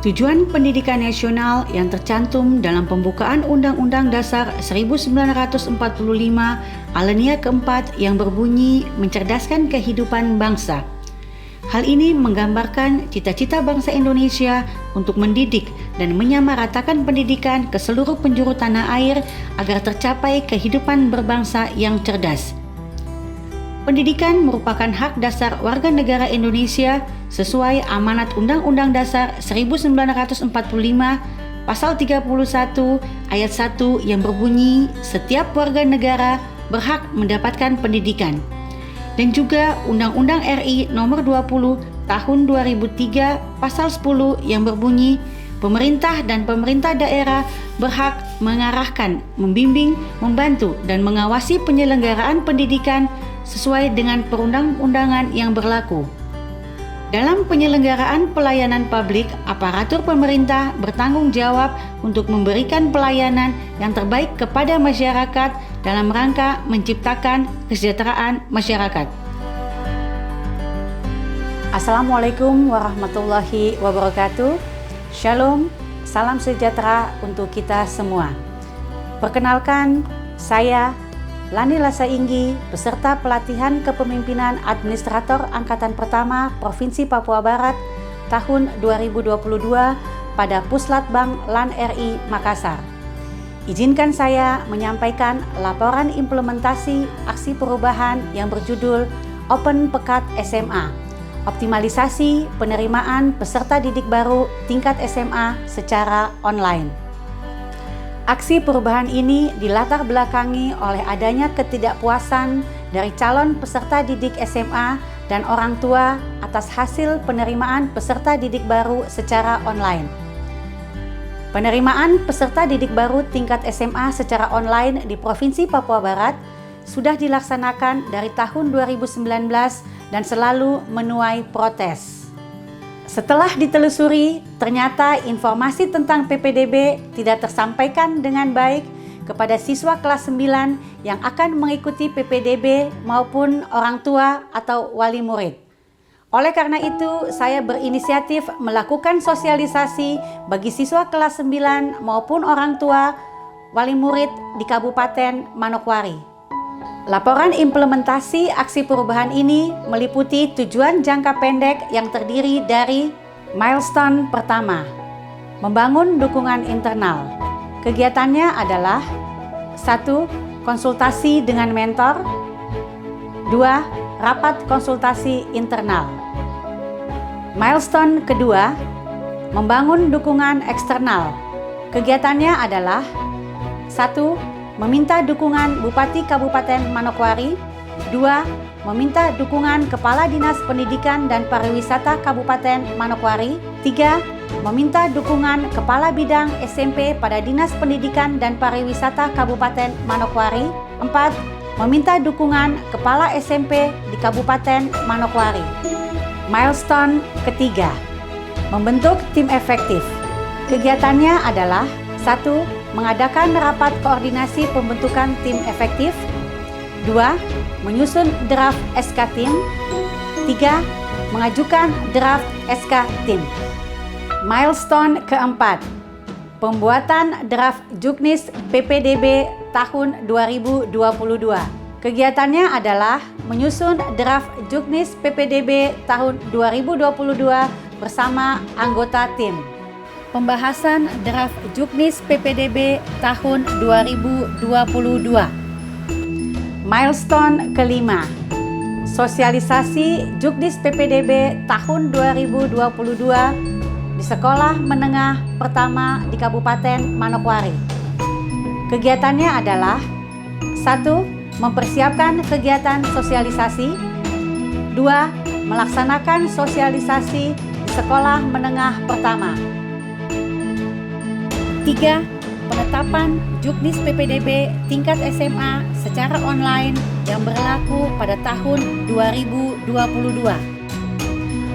Tujuan pendidikan nasional yang tercantum dalam pembukaan Undang-Undang Dasar 1945 alinea keempat yang berbunyi mencerdaskan kehidupan bangsa. Hal ini menggambarkan cita-cita bangsa Indonesia untuk mendidik dan menyamaratakan pendidikan ke seluruh penjuru tanah air agar tercapai kehidupan berbangsa yang cerdas. Pendidikan merupakan hak dasar warga negara Indonesia sesuai amanat Undang-Undang Dasar 1945 Pasal 31 Ayat 1 yang berbunyi setiap warga negara berhak mendapatkan pendidikan. Dan juga Undang-Undang RI Nomor 20 Tahun 2003 Pasal 10 yang berbunyi pemerintah dan pemerintah daerah berhak mengarahkan, membimbing, membantu, dan mengawasi penyelenggaraan pendidikan sesuai dengan perundang-undangan yang berlaku. Dalam penyelenggaraan pelayanan publik, aparatur pemerintah bertanggung jawab untuk memberikan pelayanan yang terbaik kepada masyarakat dalam rangka menciptakan kesejahteraan masyarakat. Assalamualaikum warahmatullahi wabarakatuh. Shalom, salam sejahtera untuk kita semua. Perkenalkan, saya Lani Lasainggi, peserta pelatihan kepemimpinan Administrator Angkatan Pertama Provinsi Papua Barat tahun 2022 pada Puslatbang LAN RI Makassar. Izinkan saya menyampaikan laporan implementasi aksi perubahan yang berjudul Open Pekat SMA, optimalisasi penerimaan peserta didik baru tingkat SMA secara online. Aksi perubahan ini dilatar belakangi oleh adanya ketidakpuasan dari calon peserta didik SMA dan orang tua atas hasil penerimaan peserta didik baru secara online. Penerimaan peserta didik baru tingkat SMA secara online di Provinsi Papua Barat sudah dilaksanakan dari tahun 2019 dan selalu menuai protes. Setelah ditelusuri, ternyata informasi tentang PPDB tidak tersampaikan dengan baik kepada siswa kelas 9 yang akan mengikuti PPDB maupun orang tua atau wali murid. Oleh karena itu, saya berinisiatif melakukan sosialisasi bagi siswa kelas 9 maupun orang tua wali murid di Kabupaten Manokwari. Laporan implementasi aksi perubahan ini meliputi tujuan jangka pendek yang terdiri dari milestone pertama, membangun dukungan internal. Kegiatannya adalah 1. Konsultasi dengan mentor. 2. Rapat konsultasi internal. Milestone kedua, membangun dukungan eksternal. Kegiatannya adalah 1. Meminta dukungan Bupati Kabupaten Manokwari. 2. Meminta dukungan Kepala Dinas Pendidikan dan Pariwisata Kabupaten Manokwari. 3. Meminta dukungan Kepala Bidang SMP pada Dinas Pendidikan dan Pariwisata Kabupaten Manokwari. 4. Meminta dukungan Kepala SMP di Kabupaten Manokwari. Milestone ketiga, membentuk tim efektif. Kegiatannya adalah 1. Mengadakan rapat koordinasi pembentukan tim efektif. 2. Menyusun draft SK tim. 3. Mengajukan draft SK tim. Milestone keempat, pembuatan draft Juknis PPDB tahun 2022. Kegiatannya adalah menyusun draft Juknis PPDB tahun 2022 bersama anggota tim. Pembahasan draft Juknis PPDB tahun 2022. Milestone kelima, sosialisasi Juknis PPDB tahun 2022 di Sekolah Menengah Pertama di Kabupaten Manokwari. Kegiatannya adalah 1. Mempersiapkan kegiatan sosialisasi. 2. Melaksanakan sosialisasi di Sekolah Menengah Pertama. 3. Penetapan Juknis PPDB tingkat SMA secara online yang berlaku pada tahun 2022.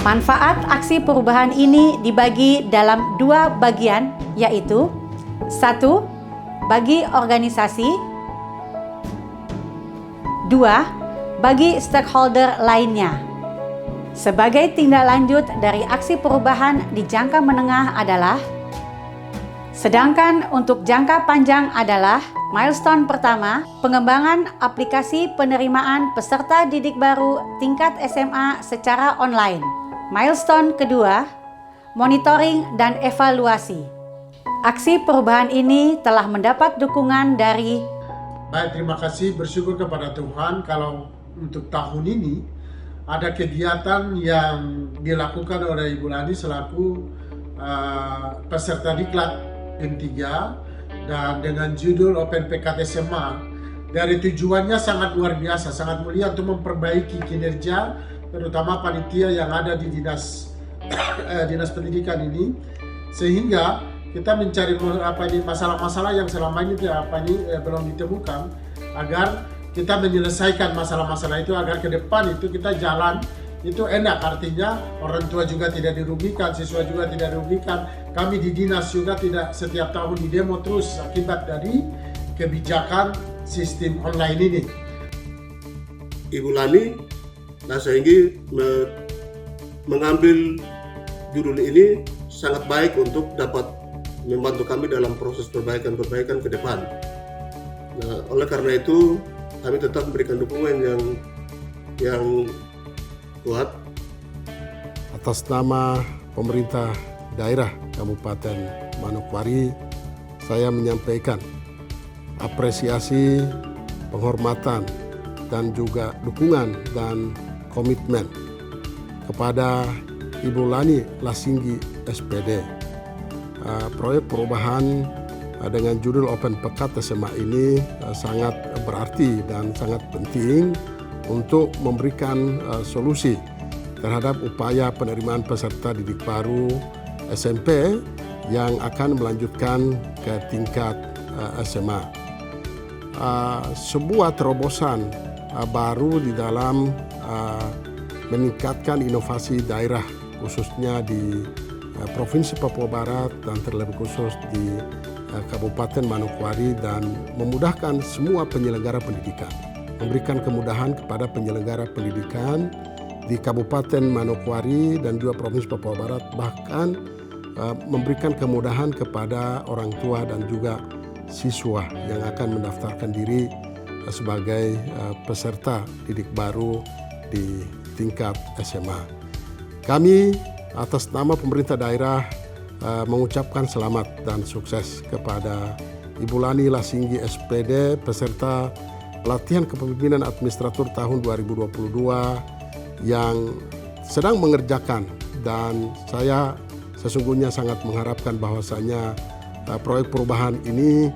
Manfaat aksi perubahan ini dibagi dalam 2 bagian, yaitu 1. Bagi organisasi. 2. Bagi stakeholder lainnya. Sebagai tindak lanjut dari aksi perubahan di jangka menengah adalah, sedangkan untuk jangka panjang adalah milestone pertama, pengembangan aplikasi penerimaan peserta didik baru tingkat SMA secara online. Milestone kedua, monitoring dan evaluasi. Aksi perubahan ini telah mendapat dukungan dari Baik, terima kasih, bersyukur kepada Tuhan kalau untuk tahun ini ada kegiatan yang dilakukan oleh Ibu Lani selaku peserta diklat N3 dan dengan judul Open Pekat SMA. Dari tujuannya sangat luar biasa, sangat mulia untuk memperbaiki kinerja terutama panitia yang ada di dinas pendidikan ini, sehingga kita mencari masalah-masalah yang selama ini belum ditemukan, agar kita menyelesaikan masalah-masalah itu, agar ke depan itu kita jalan itu enak. Artinya orang tua juga tidak dirugikan, siswa juga tidak dirugikan, kami di dinas juga tidak setiap tahun di demo terus akibat dari kebijakan sistem online ini. Ibu Lani sehingga mengambil judul ini sangat baik untuk dapat membantu kami dalam proses perbaikan ke depan. Nah, oleh karena itu kami tetap memberikan dukungan yang kuat. Atas nama pemerintah daerah Kabupaten Manokwari, saya menyampaikan apresiasi, penghormatan, dan juga dukungan dan komitmen kepada Ibu Lani Lasinggi SPD. Proyek perubahan dengan judul Open Pekat SMA ini sangat berarti dan sangat penting untuk memberikan solusi terhadap upaya penerimaan peserta didik baru SMP yang akan melanjutkan ke tingkat SMA. Sebuah terobosan baru di dalam meningkatkan inovasi daerah, khususnya di Provinsi Papua Barat dan terlebih khusus di Kabupaten Manokwari, dan memudahkan semua penyelenggara pendidikan, memberikan kemudahan kepada penyelenggara pendidikan di Kabupaten Manokwari dan juga Provinsi Papua Barat, bahkan memberikan kemudahan kepada orang tua dan juga siswa yang akan mendaftarkan diri sebagai peserta didik baru di tingkat SMA. Kami atas nama pemerintah daerah mengucapkan selamat dan sukses kepada Ibu Lani Lasinggi SPD peserta pelatihan kepemimpinan administrator tahun 2022 yang sedang mengerjakan, dan saya sesungguhnya sangat mengharapkan bahwasanya proyek perubahan ini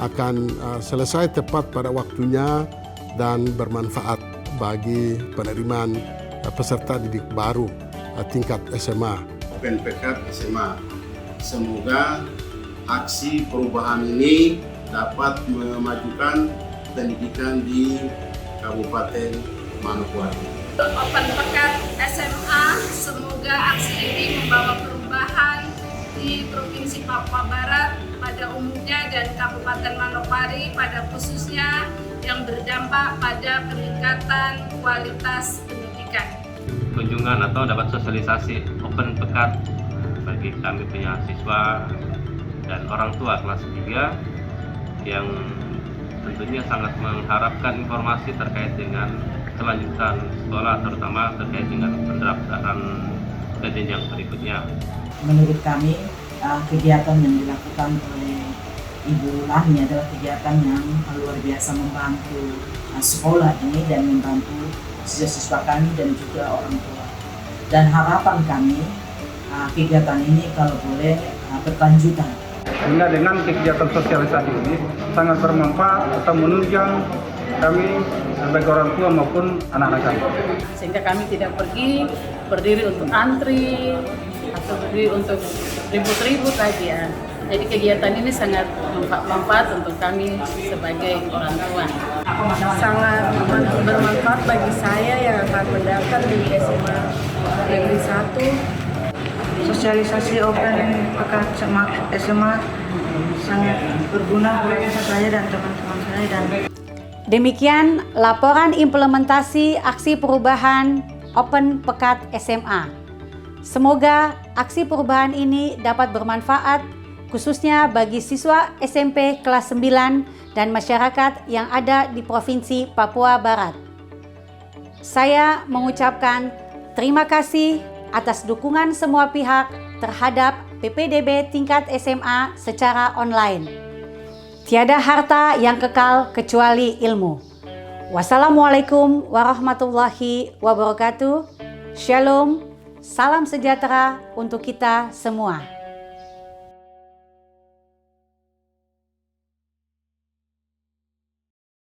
akan selesai tepat pada waktunya dan bermanfaat bagi penerimaan peserta didik baru tingkat SMA. Open Pekat SMA. Semoga aksi perubahan ini dapat memajukan pendidikan di Kabupaten Manokwari. Open Pekat SMA, semoga aksi ini membawa perubahan di Provinsi Papua Barat pada umumnya dan Kabupaten Manokwari pada khususnya, yang berdampak pada peningkatan kualitas pendidikan. Kunjungan atau dapat sosialisasi Open Pekat bagi kami punya siswa dan orang tua kelas 3 yang tentunya sangat mengharapkan informasi terkait dengan kelanjutan sekolah, terutama terkait dengan pendaftaran ke jenjang berikutnya. Menurut kami, kegiatan yang dilakukan oleh Ibu Lani adalah kegiatan yang luar biasa membantu sekolah ini dan membantu siswa-siswa kami dan juga orang tua. Dan harapan kami, kegiatan ini kalau boleh berkelanjutan. Sehingga dengan kegiatan sosialisasi ini sangat bermanfaat atau menunjang kami sebagai orang tua maupun anak-anak kami. Sehingga kami tidak pergi berdiri untuk antri atau berdiri untuk ribut-ribut lagi ya. Jadi kegiatan ini sangat bermanfaat untuk kami sebagai orang tua. Sangat bermanfaat bagi saya yang akan mendaftar di SMA Negeri 1. Sosialisasi Open Pekat SMA sangat berguna buat saya dan teman-teman saya. Demikian laporan implementasi aksi perubahan Open Pekat SMA. Semoga aksi perubahan ini dapat bermanfaat khususnya bagi siswa SMP kelas 9 dan masyarakat yang ada di Provinsi Papua Barat. Saya mengucapkan terima kasih atas dukungan semua pihak terhadap PPDB tingkat SMA secara online. Tiada harta yang kekal kecuali ilmu. Wassalamualaikum warahmatullahi wabarakatuh. Shalom, salam sejahtera untuk kita semua.